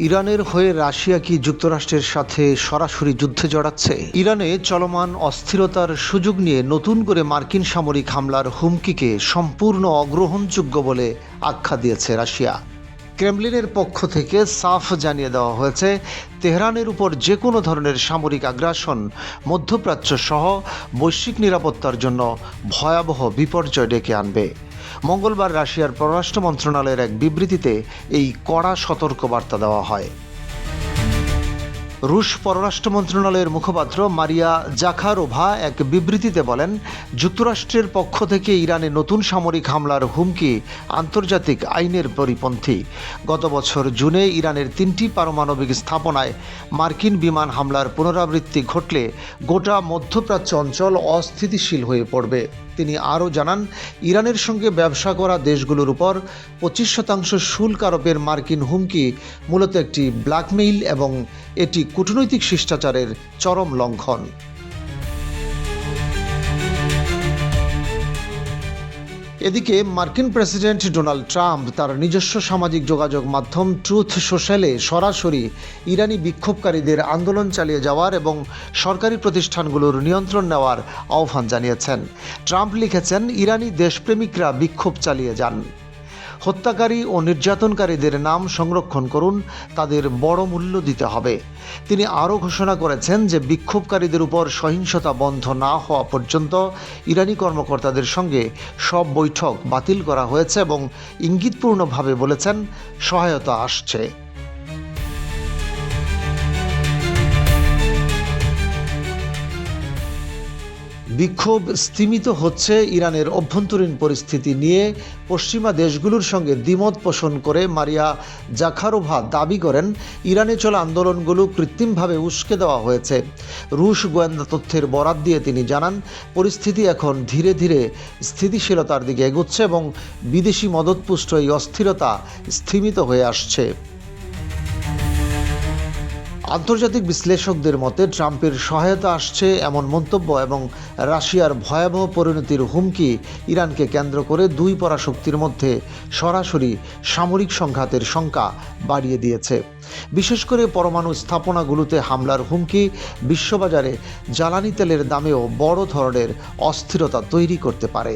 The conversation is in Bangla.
ইরানের হয়ে রাশিয়া কি যুক্তরাষ্ট্রের সাথে সরাসরি যুদ্ধে জড়াচ্ছে? ইরানে চলমান অস্থিরতার সুযোগ নিয়ে নতুন করে মার্কিন সামরিক হামলার হুমকিকে সম্পূর্ণ অগ্রহণযোগ্য বলে আখ্যা দিয়েছে রাশিয়া। ক্রেমলিনের পক্ষ থেকে সাফ জানিয়ে দেওয়া হয়েছে, তেহরানের উপর যে কোনো ধরনের সামরিক আগ্রাসন মধ্যপ্রাচ্য সহ বৈশ্বিক নিরাপত্তার জন্য ভয়াবহ বিপর্যয় ডেকে আনবে। মঙ্গলবার রাশিয়ার পররাষ্ট্র মন্ত্রণালয়ের এক বিবৃতিতে এই কড়া সতর্কবার্তা দেওয়া হয়। রুশ পররাষ্ট্র মন্ত্রণালয়ের মুখপাত্র মারিয়া জাখারোভা এক বিবৃতিতে বলেন, যুক্তরাষ্ট্রের পক্ষ থেকে ইরানে নতুন সামরিক হামলার হুমকি আন্তর্জাতিক আইনের পরিপন্থী। গত বছর জুনে ইরানের 3টি পারমাণবিক স্থাপনায় মার্কিন বিমান হামলার পুনরাবৃত্তি ঘটলে গোটা মধ্যপ্রাচ্য অঞ্চল অস্থিতিশীল হয়ে পড়বে। তিনি আরও জানান, ইরানের সঙ্গে ব্যবসা করা দেশগুলোর উপর 25% শুল্ক আরোপের মার্কিন হুমকি মূলত একটি ব্ল্যাকমেইল এবং এটি কূটনৈতিক শিষ্টাচারের চরম লঙ্ঘন। এদিকে মার্কিন প্রেসিডেন্ট ডোনাল্ড ট্রাম্প তার নিজস্ব সামাজিক যোগাযোগ মাধ্যম ট্রুথ সোশ্যালে সরাসরি ইরানি বিক্ষোভকারীদের আন্দোলন চালিয়ে যাওয়ার এবং সরকারি প্রতিষ্ঠানগুলোর নিয়ন্ত্রণ নেওয়ার আহ্বান জানিয়েছেন। ট্রাম্প লিখেছেন, ইরানি দেশপ্রেমিকরা বিক্ষোভ চালিয়ে যান, হত্যাকারী ও নির্যাতনকারীদের নাম সংরক্ষণ করুন, তাদের বড় মূল্য দিতে হবে। তিনি আরও ঘোষণা করেছেন যে বিক্ষোভকারীদের উপর সহিংসতা বন্ধ না হওয়া পর্যন্ত ইরানি কর্মকর্তাদের সঙ্গে সব বৈঠক বাতিল করা হয়েছে এবং ইঙ্গিতপূর্ণভাবে বলেছেন সহায়তা আসছে। বিক্ষোভ স্তিমিত হচ্ছে। ইরানের অভ্যন্তরীণ পরিস্থিতি নিয়ে পশ্চিমা দেশগুলোর সঙ্গে দ্বিমত পোষণ করে মারিয়া জাখারোভা দাবি করেন, ইরানে চলা আন্দোলনগুলো কৃত্রিমভাবে উস্কে দেওয়া হয়েছে। রুশ গোয়েন্দা তথ্যের বরাত দিয়ে তিনি জানান, পরিস্থিতি এখন ধীরে ধীরে স্থিতিশীলতার দিকে এগোচ্ছে এবং বিদেশি মদতপুষ্ট এই অস্থিরতা স্থিমিত হয়ে আসছে। আন্তর্জাতিক বিশ্লেষকদের মতে ট্রাম্পের সহায়তা আসছে এমন মন্তব্য এবং রাশিয়ার ভয়াবহ পরিণতির হুমকি ইরানকে কেন্দ্র করে দুই পরাশক্তির মধ্যে সরাসরি সামরিক সংঘাতের শঙ্কা বাড়িয়ে দিয়েছে। বিশেষ করে পরমাণু স্থাপনাগুলোতে হামলার হুমকি বিশ্ববাজারে জ্বালানি তেলের দামেও বড় ধরনের অস্থিরতা তৈরি করতে পারে।